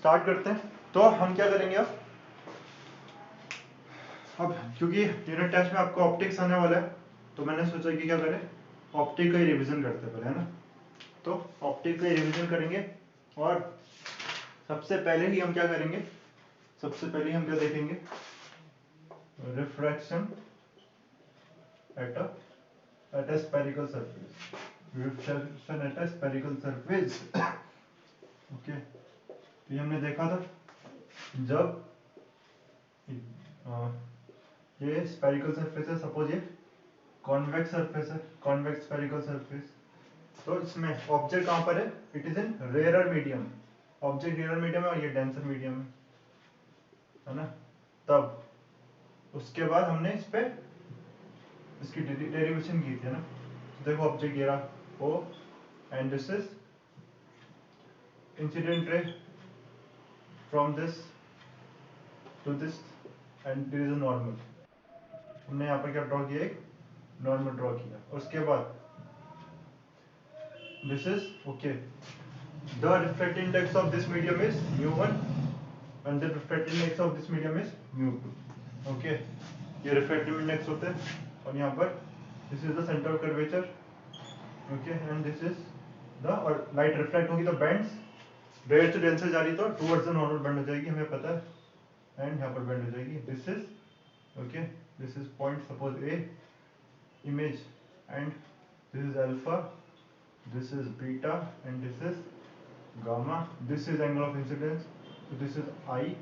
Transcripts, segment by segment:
Start करते हैं। तो हम क्या करेंगे अब क्योंकि यूनिट टेस्ट में आपको ऑप्टिक्स आने वाला है, तो मैंने सोचा कि क्या करें, ऑप्टिक का ही रिवीजन करते पहले, है ना। तो ऑप्टिक का ही रिवीजन करेंगे, और सबसे पहले ही हम क्या करेंगे, सबसे पहले हम क्या देखेंगे, refraction at a spherical surface, refraction at a spherical surface। Okay, तो ये हमने देखा था जब ये स्फेरिकल सरफेस है, सपोज ये कॉन्वेक्स सरफेस है, कॉन्वेक्स स्फेरिकल सरफेस, तो इसमें ऑब्जेक्ट कहाँ पर है, it is in rarer medium, object rarer medium है और ये डेंसर मीडियम है ना। तब उसके बाद हमने इस पे इसकी डेरिवेशन की थी ना। तो देखो ऑब्जेक्ट ये रहा O, and this is incident ray from this to this, and there is a normal. हमने यहाँ पर क्या ड्रॉ किया, एक नॉर्मल ड्रॉ किया। उसके बाद this is okay, the refractive index of this medium is μ1 and the refractive index of this medium is μ2। Okay, ये रिफ्रैक्टिव इंडेक्स होते हैं, और यहाँ पर this is the centre of curvature, okay, and this is the, और light reflect होगी तो bends, rare से डेंसर जा रही तो टुवर्ड्स द नॉर्मल बेंड हो जाएगी, हमें पता है, एंड यहाँ पर बेंड हो जाएगी। This is okay, this is point suppose A image, and this is alpha, this is beta, and this is gamma, this is angle of incidence, so this is I,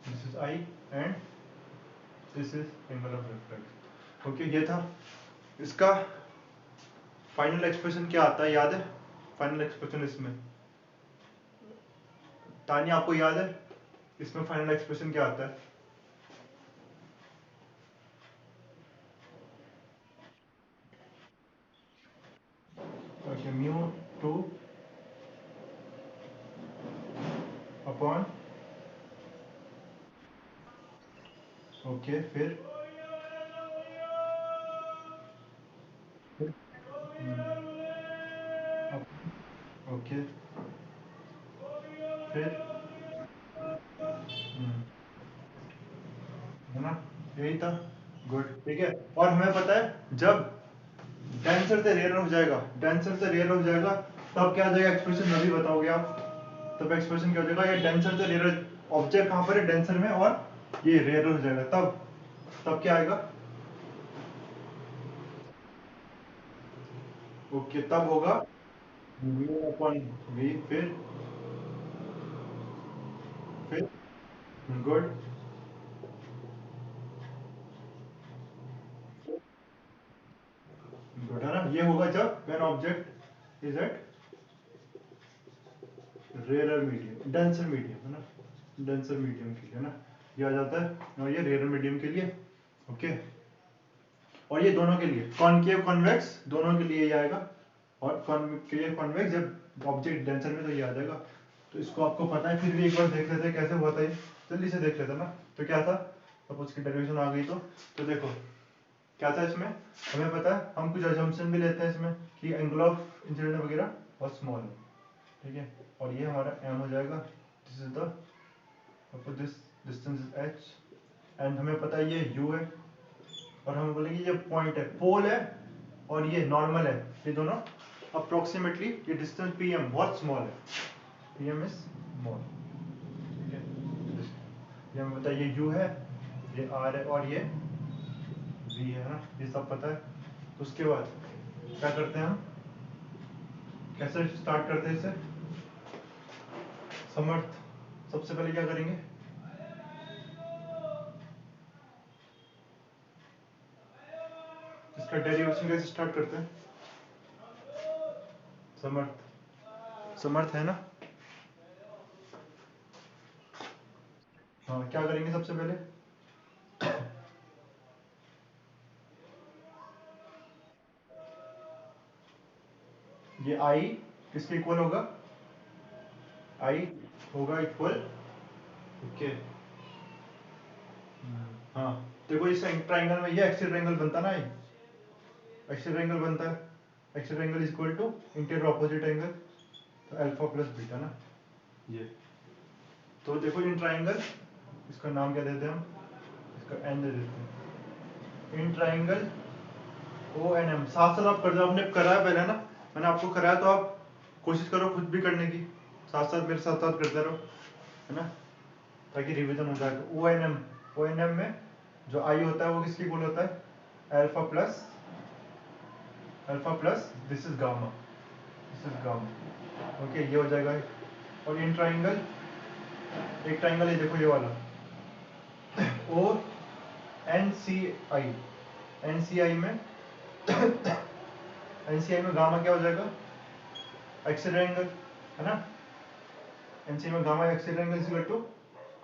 this is I, and this is angle of reflection। Okay, ये था इसका final expression. क्या आता है याद है final expression इसमें, तानी आपको याद है इसमें फाइनल एक्सप्रेशन क्या आता है? ओके, μ2 अपॉन, ओके, फिर ओके, फिर है ना, यही था। गुड, ठीक है। और हमें पता है जब डेंसर से रेयर हो जाएगा, डेंसर से रेयर हो जाएगा, तब क्या आ जाएगा एक्सप्रेशन, अभी बताओगे आप। तब एक्सप्रेशन क्या हो जाएगा, ये डेंसर से रेयर, ऑब्जेक्ट कहां पर है, डेंसर में, और ये रेयर हो जाएगा, तब तब क्या आएगा, ओके, तब होगा म्यू अपॉन वी, फिर गुड, गुड है ना। ये होगा जब when object is at rare medium, denser medium, है ना, डेंसर मीडियम के लिए, है ना, ये आ जाता है, और ये रेयर मीडियम के लिए, ओके। और ये दोनों के लिए, कॉनकेव कॉन्वेक्स दोनों के लिए ये आएगा, और कॉनकेव कॉन्वेक्स जब ऑब्जेक्ट डेंसर में, तो ये आ जाएगा। तो इसको आपको पता है, फिर भी एक बार देख लेते हैं कैसे हुआ था ये, जल्दी से देख लेते हैं ना। तो क्या था, सपोज की डेरिवेशन आ गई, तो देखो क्या था इसमें, हमें पता है, हम कुछ अजम्पशन भी लेते हैं इसमें कि एंगल ऑफ इंसिडेंट वगैरह बहुत स्मॉल है, ठीक है, और ये हमारा m हो जाएगा, this is the, this distance is h, and हमें पता है ये u है, और हम बोलेंगे ये पॉइंट है, पोल है, और ये नॉर्मल है, ये दोनों अप्रोक्सीमेटली, ये डिस्टेंस pm बहुत स्मॉल है, pm इज स्मॉल, ठीक है। ये हमें पता है ये u है, ये r है, और ये v है ना, ये सब पता है। तो उसके बाद क्या करते हैं हम, कैसे स्टार्ट करते हैं इसे, समर्थ, सबसे पहले क्या करेंगे, इसका डेरिवेशन कैसे स्टार्ट करते हैं, समर्थ, समर्थ है ना। हाँ, क्या करेंगे सबसे पहले, ये आई किसके इक्वल होगा, आई होगा इक्वल, ओके, हाँ, देखो इस ट्राइंगल में ये एक्सियल ट्राइंगल बनता ना, एक्सियल ट्राइंगल बनता है, axial triangle is equal to interior opposite angle, तो अल्फा प्लस बीटा ना, ये तो देखो इन ट्राइंगल, इसका नाम क्या देते हैं हम, इसका एन दे देते हैं। In triangle O N M, साथ साथ आप कर दो, आपने करा है पहले ना, मैंने आपको कराया, तो आप कोशिश करो खुद भी करने की, साथ साथ मेरे साथ साथ करते रहो, है ना, ताकि रिवीजन हो जाए। O N M, O N M में जो आई होता है वो किसकी इक्वल होता है, alpha plus this is gamma, okay, ये हो जाएगा। और इन ट्राइंगल, एक ट्राइंगल है देखो ये वाला, O N C I, N C I में एन सी आई में गामा क्या हो जाएगा, एक्सियल एंगल, है ना, एन सी आई में gamma axial angle is equal to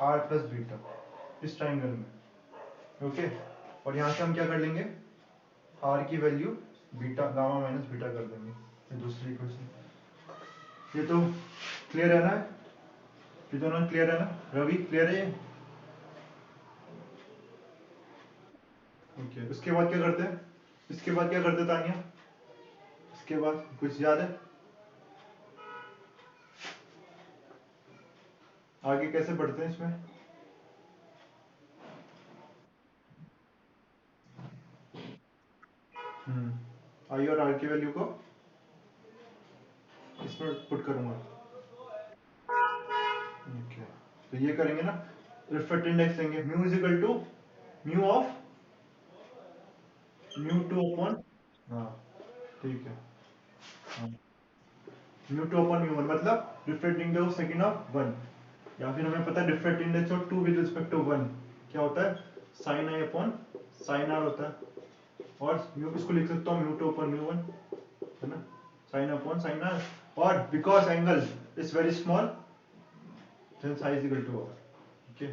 r plus beta, इस ट्राइंगल में, ओके। और यहाँ से हम क्या कर लेंगे, आर की value beta, gamma minus beta कर देंगे, ये दूसरी इक्वेशन। ये तो क्लियर है ना, ये दोनों क्लियर है ना, रवि क्लियर है ये, ओके। उसके बाद क्या करते हैं, इसके बाद क्या करते हैं तानिया, इसके बाद कुछ याद है, आगे कैसे बढ़ते हैं इसमें, आई और आर की वैल्यू को इसमें पुट करूंगा, ओके। तो ये करेंगे ना, रिफ्लेक्ट इंडेक्स लेंगे, mu is equal to mu of mu two upon, हाँ ठीक है, हाँ, mu two upon mu one, मतलब reflect index second of one, या फिर हमें पता है reflect index of two with respect to one क्या होता है, sine i upon sine r होता है, और म्यू इसको लिख सकता हूँ mu two upon mu one, है ना, साइन अपॉन साइन आर, और because angle is very small then psi is equal to r, okay,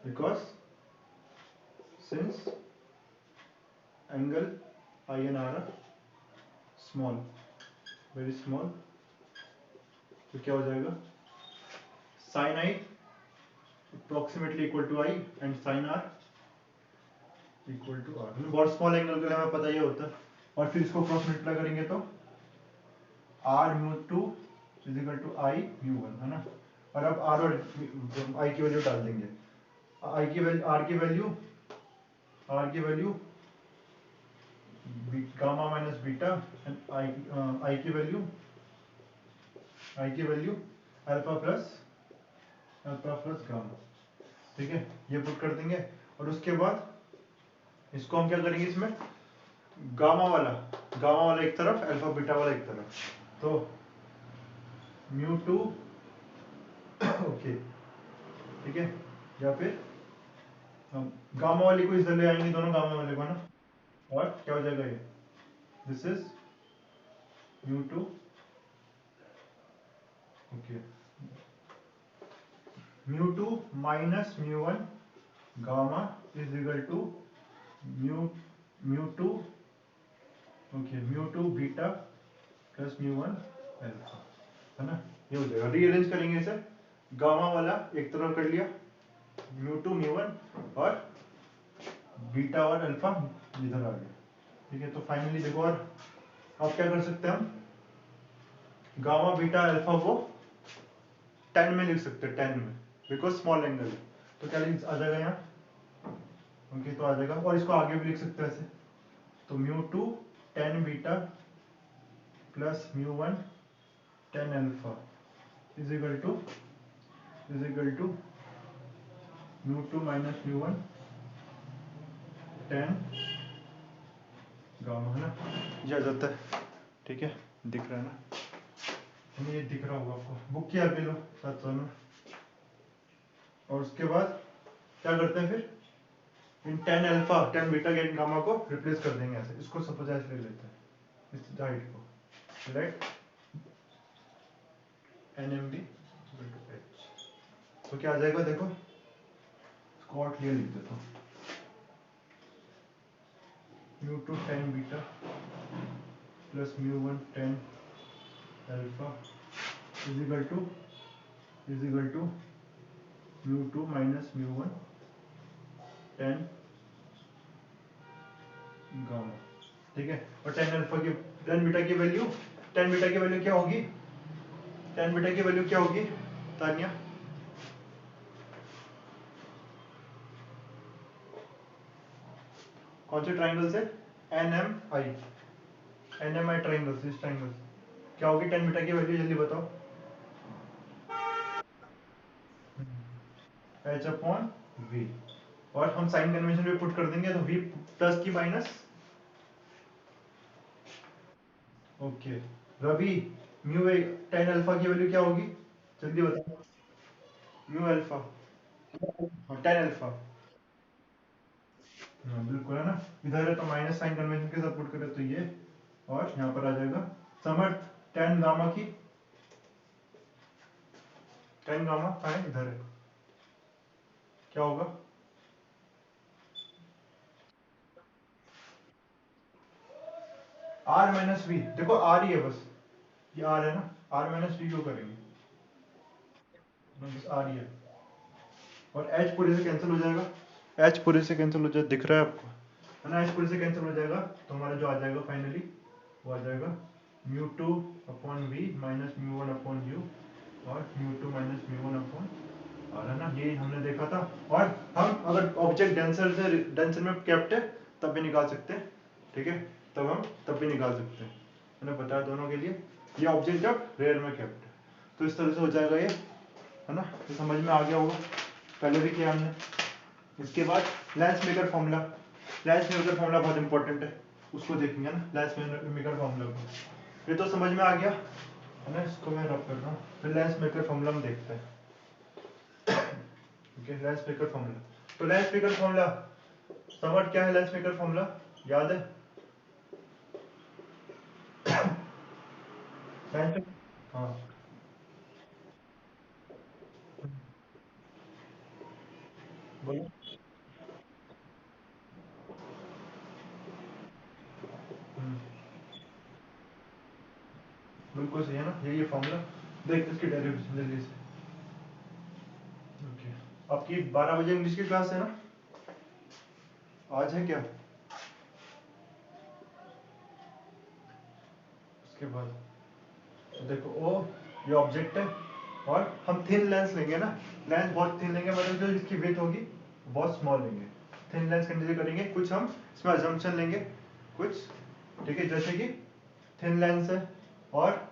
because since angle I and r are small, very small, तो क्या हो जाएगा, sin I approximately equal to I and sin r equal to r, बहुत small angle के लिए हमें पता ये होता है, और फिर इसको क्रॉस मल्टीप्लाई करेंगे तो r mu two is equal to I mu one, है ना, और अब r और I की वैल्यू डाल देंगे, I की वैल्यू, r की value gamma minus beta, and I की वैल्यू अल्फा प्लस गामा, ठीक है, ये पुट कर देंगे। और उसके बाद इसको हम क्या करेंगे, इसमें गामा वाला एक तरफ, अल्फा बीटा वाला एक तरफ, तो म्यू टू ओके, ठीक है, या फिर हम गामा वाली को इधर ले आएंगे, दोनों गामा वाले को ना, और क्या हो जाएगा ये, this is mu two, okay, mu two minus mu one gamma is equal to mu two, okay, mu two beta plus mu one alpha, है ना, ये हो जाएगा। रीअरेंज करेंगे इसे, गामा वाला एक तरफ कर लिया, म्यू टू म्यू वन, और बीटा और अल्फा इधर आ गया, ठीक है। तो फाइनली देखो, और अब क्या कर सकते हैं हम, गामा बीटा अल्फा को 10 में लिख सकते हैं, 10 में, बिकॉज स्मॉल एंगल है, तो क्या आ जाएगा यहाँ, ओके, तो आ जाएगा। और इसको आगे भी लिख सकते हैं ऐसे, तो mu two 10 beta plus mu one 10 alpha is equal to mu two minus mu one 10 gamma, है ना, ये आ जाता है, ठीक है, दिख रहा है ना, ये दिख रहा होगा आपको, बुक किया भी लो साथ साथ में। और उसके बाद क्या करते हैं फिर, इन 10 अल्फा 10 बीटा गेट गामा को रिप्लेस कर देंगे ऐसे, इसको सपोज ऐसे ले लेते हैं, इस हाइट को, राइट, NMB H, तो क्या आ जाएगा देखो, इसको और क्लियर लिख देता हूँ, mu two 10 beta plus mu one 10 alpha is equal to mu two minus mu one 10 gamma, ठीक है। और 10 अल्फा की 10 बीटा की वैल्यू, 10 बीटा की वैल्यू क्या होगी, 10 बीटा की वैल्यू क्या होगी तानिया, कौन से ट्राइंगल से? एन एम आई, एन एम आई ट्राइंगल से, इस ट्राइंगल से क्या होगी टेन बीटा की वैल्यू, जल्दी बताओ। एच अपॉन वी, और हम साइन कन्वेंशन पे पुट कर देंगे तो वी प्लस की minus. Okay Ravi, mu ten alpha की वैल्यू क्या होगी, जल्दी बताओ। म्यू अल्फा, हाँ टेन अल्फा, हाँ बिल्कुल है ना। इधर है तो माइनस साइन कन्वेंशन के साथ पुट करें तो ये, और यहाँ पर आ जाएगा समर्थ टेन गामा की, टेन गामा कहाँ है, इधर है, क्या होगा? आर माइनस वी, देखो आर ही है बस, ये आर है ना, आर माइनस वी क्यों करेंगे, बस आर ही है। और एच पूरे से कैंसिल हो जाएगा, एच पूरे से कैंसिल हो जाए, दिख रहा है आपको, है ना, एच पूरे से कैंसिल हो जाएगा, तो हमारा जो आ जाएगा फाइनली वो आ जाएगा mu two upon v minus mu one upon u, और mu two minus mu one upon r, है ना, ये हमने देखा था। और हम अगर ऑब्जेक्ट डेंसर से डेंसर में केप्ट है तब भी निकाल सकते हैं, ठीक है, तब हम तब भी निकाल सकते हैं, मैंने बताया दोनों के लिए। ये ऑब्जेक्ट जब रेयर में केप्ट है तो इस तरह से हो जाएगा ये, है ना, तो समझ में आ गया होगा, पहले भी किया हमने। इसके बाद lens maker formula, lens maker formula बहुत इंपॉर्टेंट है, उसको देखेंगे ना, लेंस मेकर फॉर्मूला को, ये तो समझ में आ गया, है ना, इसको मैं रब कर रहा हूँ, फिर लेंस मेकर फॉर्मूला हम देखते हैं। ओके लेंस मेकर फॉर्मूला, तो लेंस मेकर फॉर्मूला समझ क्या है, लेंस मेकर फॉर्मूला याद है? लेंस, हाँ बोलो। हम्म, बिल्कुल सही है ना, यही है फॉर्मूला, देख इसकी डेरिवेशन जल्दी से। ओके, आपकी 12 बजे इंग्लिश की क्लास है ना, आज है क्या? उसके बाद तो देखो ओ, ये ऑब्जेक्ट है, और हम थिन लेंस लेंगे ना, लेंस बहुत थिन लेंगे, मतलब जो इसकी विड्थ होगी बहुत स्मॉल लेंगे, थिन लेंस कंसीडर करेंगे, कुछ हम इसमें अजम्पशन लेंगे कुछ, ठीक है, जैसे कि थिन लेंस है और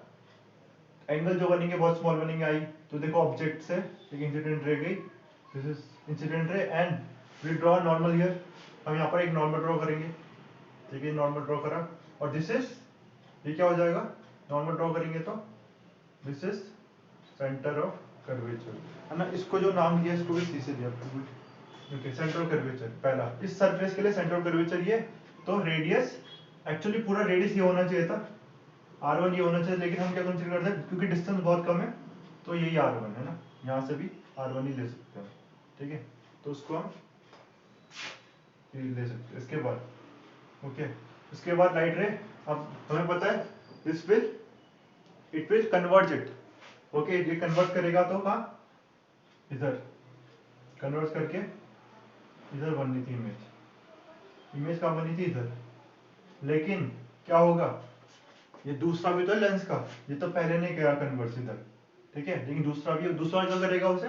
एंगल जो बनेंगे बहुत स्मॉल बनेंगे आई, तो देखो ऑब्जेक्ट से एक इंसिडेंट रे गई, this is incident ray and we draw normal here, हम यहाँ पर एक नॉर्मल ड्रॉ करेंगे, ठीक है, नॉर्मल ड्रॉ करा, और दिस इज, ये क्या हो जाएगा, नॉर्मल ड्रॉ करेंगे तो this is centre of curvature, है ना, इसको जो नाम दिया इसको भी सी से दिया, ओके, सेंटर ऑफ कर्वेचर पहला, इस सरफेस के लिए सेंटर ऑफ कर्वेचर ये, तो रेडियस, एक्चुअली पूरा रेडियस ये होना चाहिए था, R1 ये होना चाहिए, लेकिन हम क्या कंसीडर करते हैं क्योंकि डिस्टेंस बहुत कम है तो यही R1 है ना, यहाँ से भी R1 ही ले सकते हैं, ठीक है, तो उसको हम ये ले सकते हैं। इसके बाद ओके, इसके बाद लाइट रे, अब हमें पता है this will, it will converge it, okay, ये कन्वर्ट करेगा तो कहाँ, इधर कन्वर्ट करके इधर बननी थी इमेज, इमेज कहाँ बनी थी, इधर, लेकिन क्या होगा, ये दूसरा भी तो है लेंस का, ये तो पहले नहीं गया कन्वर्स इधर, ठीक है, लेकिन दूसरा भी, दूसरा क्या करेगा उसे,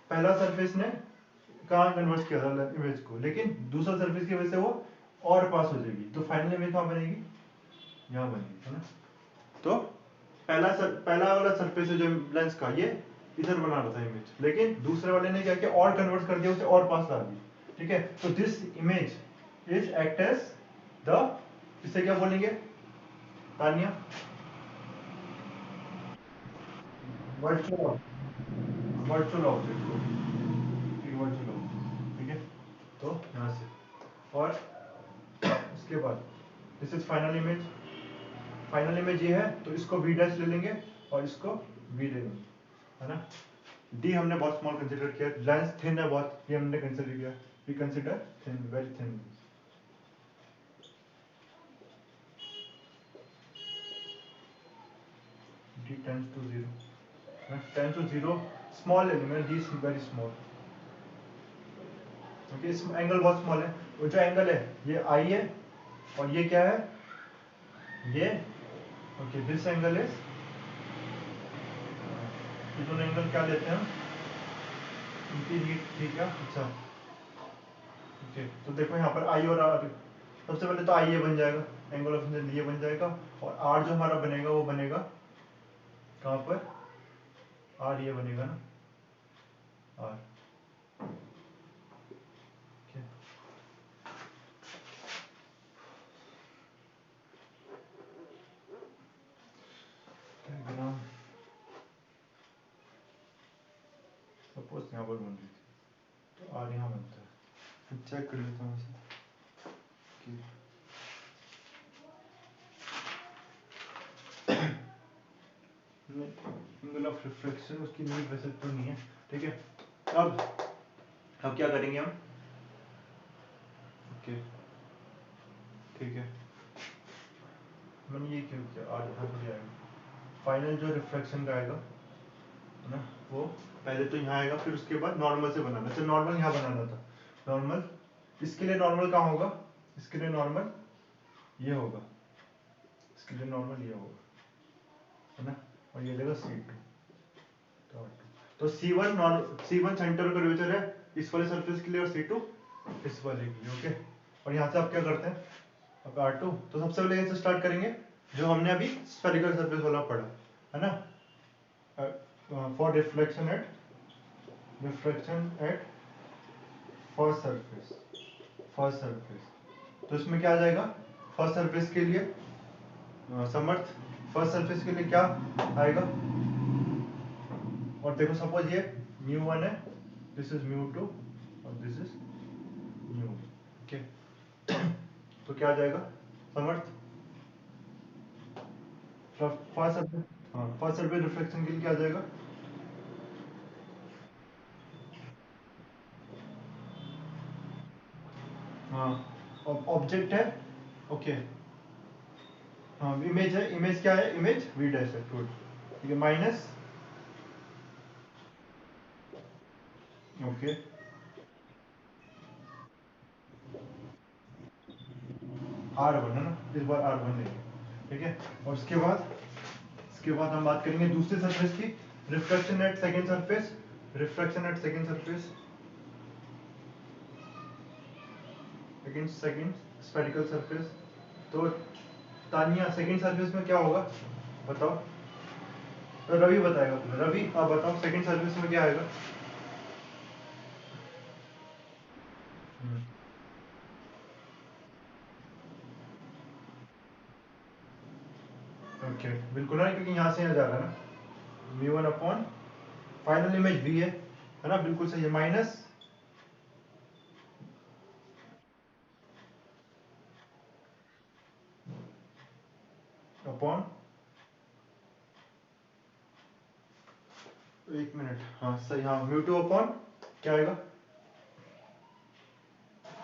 पहला सरफेस ने कहाँ कन्वर्ट किया था इमेज को, लेकिन दूसरा सरफेस की वजह से वो और पास हो जाएगी, तो फाइनल इमेज कहाँ बनेगी, यहाँ बनेगी, है ना, तो पहला वाला सरफेस है जो लेंस का, ये इधर बना रहा था इमेज, लेकिन दूसरे वाले ने क्या किया, और कन्वर्ट कर दिया, उसे और पास ला दी, ठीक है, तो this image is act as the, इसे क्या बोलेंगे तानिया, वर्चुअल, वर्चुअल ऑब्जेक्ट को, वर्चुअल ऑब्जेक्ट, ठीक है, तो यहाँ से, और उसके बाद this is final image, final image ये है, तो इसको v डैश ले लेंगे और इसको v ले लेंगे, है ना, d हमने बहुत स्मॉल कंसीडर किया, लेंस थिन है बहुत, ये हमने कंसीडर किया, we consider thin, very thin, d tends to 0, tends to 0, small ले लेंगे, d इज वेरी स्मॉल, क्योंकि इस एंगल बहुत स्मॉल है, वो जो एंगल है ये I है, और ये क्या है, ये ओके, दिस एंगल इज, ये दोनों एंगल क्या लेते हैं हम, इनकी नीट, ठीक है, अच्छा, ओके, तो देखो यहाँ पर आई और आर, सबसे पहले तो आई ये बन जाएगा, एंगल ऑफ इंसिडेंस ये बन जाएगा, और आर जो हमारा बनेगा वो बनेगा कहाँ पर, आर ये बनेगा ना, आर। डायग्राम सपोज यहाँ पर बन रही थी, तो आर यहाँ बनता है, चेक कर लेता हूँ इसे। एंगल ऑफ रिफ्लेक्शन उसकी नीड वैसे तो नहीं है, ठीक है। अब क्या करेंगे हम, ओके ठीक है, मैंने ये क्यों किया, आज यहाँ पर आएगा फाइनल जो रिफ्लेक्शन का आएगा है ना, वो पहले तो यहाँ आएगा, फिर उसके बाद नॉर्मल से बनाना, तो नॉर्मल यहाँ बनाना था, नॉर्मल इसके लिए नॉर्मल कहाँ होगा, इसके लिए नॉर्मल ये होगा, इसके लिए नॉर्मल ये होगा है ना, और ये देगा C2, तो C1 सेंटर कर्वेचर है इस वाले सरफेस के लिए, और C2 इस वाले के लिए, ओके। और यहाँ से आप क्या करते हैं, अब R2, तो सबसे पहले इससे स्टार्ट करेंगे जो हमने अभी स्फेरिकल सरफेस वाला पढ़ा है ना, for reflection at first surface, तो इसमें क्या आ जाएगा, फर्स्ट सरफेस के लिए समर्थ, फर्स्ट सरफेस के लिए क्या आएगा, और देखो सपोज ये μ1 है, दिस इज μ2 और दिस इज μ, ओके। तो क्या आ जाएगा समर्थ, फर्स्ट सरफेस, हाँ फर्स्ट सरफेस रिफ्लेक्शन के लिए क्या आ जाएगा, हाँ ऑब्जेक्ट है, ओके, हाँ इमेज है, इमेज क्या है, इमेज v डैश है, गुड, ठीक है, माइनस, ओके, R1 है ना, इस बार R1 नहीं है, ठीक है। और इसके बाद हम बात करेंगे दूसरे सरफेस की, reflection eight second surface, reflection eight second surface, second spherical surface, तो तानिया सेकंड सरफेस में क्या होगा बताओ, तो रवि बताएगा पहले, रवि आप बताओ सेकंड सर्विस में क्या आएगा, ओके बिल्कुल है, क्योंकि यहाँ से यहाँ जा रहा है ना, v1 upon final image v है ना, बिल्कुल सही है, माइनस अपॉन, एक मिनट, हाँ सही, हाँ म्यू2 अपॉन क्या आएगा,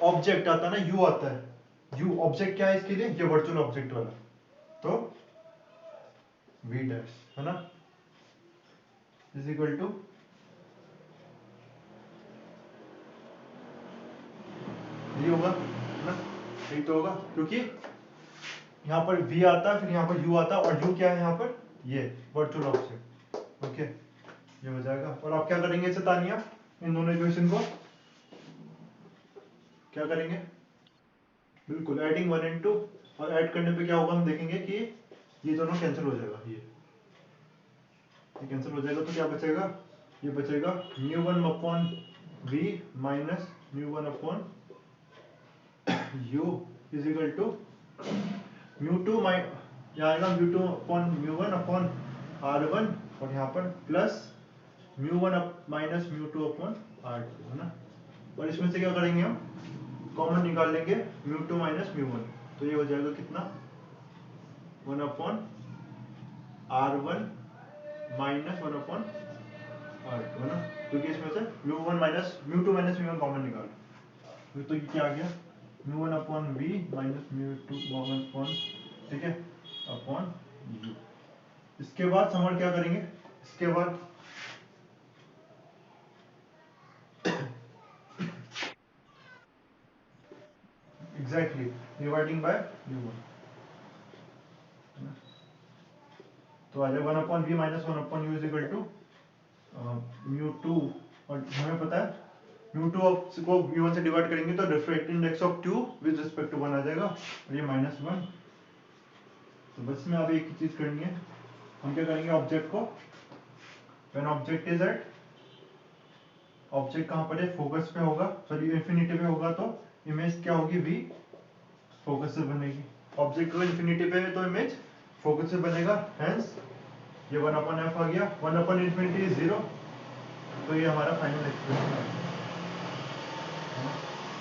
ऑब्जेक्ट आता है ना, u आता है, u ऑब्जेक्ट क्या है इसके लिए, ये वर्चुअल ऑब्जेक्ट वाला, तो v डैश है ना, इज इक्वल टू, ये होगा है ना, यही तो होगा, क्योंकि यहाँ पर v आता है, फिर यहाँ पर u आता है, और u क्या है यहाँ पर, ये वर्चुअल ऑब्जेक्ट, ओके, ये हो जाएगा। और आप क्या करेंगे इसे तानिया, इन दोनों इक्वेशन को क्या करेंगे, बिल्कुल एडिंग 1 एंड 2, और ऐड करने पे क्या होगा हम देखेंगे कि ये दोनों कैंसिल हो जाएगा, ये कैंसिल हो जाएगा, तो क्या बचेगा, ये बचेगा μ1 upon v minus μ1 upon u is equal to μ2 यहाँ आएगा μ2 अपॉन μ1 अपॉन r1, और यहाँ पर प्लस μ1 माइनस μ2 अपॉन r2 है ना, और इसमें से क्या करेंगे हम कॉमन निकाल लेंगे, μ2 माइनस μ1, तो ये हो जाएगा कितना, 1 upon r1 minus 1 upon r2 है ना, क्योंकि इसमें से μ1 माइनस μ2 माइनस μ1 कॉमन निकाल, तो ये क्या आ गया, μ1 upon v minus μ2 common upon, ठीक है, अपॉन u। इसके बाद समर क्या करेंगे, इसके बाद एग्जैक्टली डिवाइडिंग बाय μ1, तो आ जाएगा 1 upon v minus 1 upon u is equal to μ2, और हमें पता है μ2 को μ1 से डिवाइड करेंगे तो refractive index of tube with respect to 1 आ जाएगा और ये -1। तो बस में अब एक ही चीज करनी है, हम क्या करेंगे ऑब्जेक्ट को, when object is at, object कहां पर है, फोकस पे होगा, सॉरी इंफिनिटी पे होगा तो इमेज क्या होगी, v फोकस से बनेगी। ऑब्जेक्ट को इंफिनिटी पे है तो इमेज फोकस से बनेगा, हेंस ये 1/f आ गया, 1/∞ इज 0, तो ये हमारा फाइनल एक्सप्रेशन आ गया।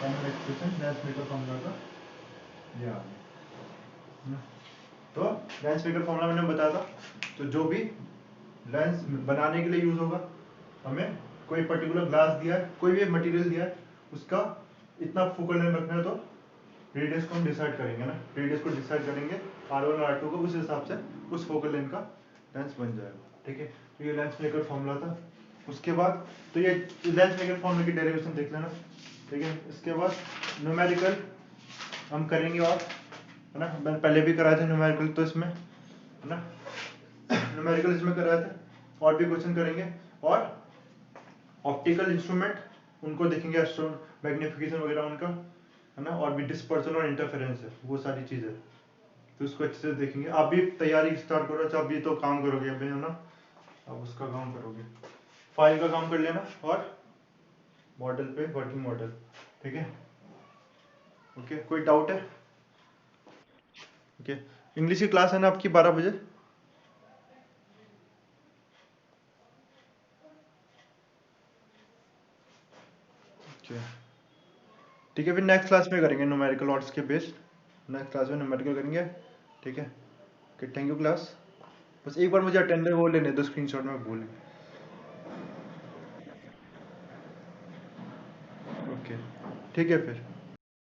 Final expression lens maker formula का ये आ गया। तो लेंस मेकर फॉर्मूला मैंने बताया था, तो जो भी लेंस बनाने के लिए यूज होगा, हमें कोई पर्टिकुलर ग्लास दिया है, कोई भी मटेरियल दिया है, उसका इतना फोकल लेंथ रखना है, तो रेडियस को हम डिसाइड करेंगे ना, रेडियस को डिसाइड करेंगे R1 और R2 को, उस हिसाब से उस फोकल लेंथ का लेंस बन जाएगा। ठीक है, तो ये लेंस मेकर फॉर्मूला था। उसके बाद तो ये लेंस मेकर फॉर्मूला की डेरिवेशन देख लेना। ठीक है, इसके बाद न्यूमेरिकल हम करेंगे, और है ना, मैंने पहले भी कराया था न्यूमेरिकल, तो इसमें है ना न्यूमेरिकल इसमें कराया था, और भी क्वेश्चन करेंगे, और ऑप्टिकल इंस्ट्रूमेंट उनको देखेंगे, एस्ट्रोन मैग्निफिकेशन वगैरह उनका, है ना, और भी डिस्पर्सन और इंटरफेरेंस है, वो सारी चीजें, तो उसको अच्छे से देखेंगे। आप भी तैयारी स्टार्ट करो, अच्छा अभी तो काम करोगे अभी, है ना, अब उसका काम करोगे, फाइल का काम कर लेना, और मॉडल पे वर्किंग मॉडल। ठीक है, ओके, कोई डाउट है? ओके, इंग्लिश की क्लास है ना आपकी 12 बजे? ओके, ठीक है, फिर नेक्स्ट क्लास में करेंगे न्यूमेरिकल और इसके बेस्ड, नेक्स्ट क्लास में न्यूमेरिकल करेंगे। ठीक है, ओके, थैंक यू क्लास। बस एक बार मुझे अटेंडर वो लेने दो, स्क्रीनशॉट में भूल गया। ओके, ठीक है फिर।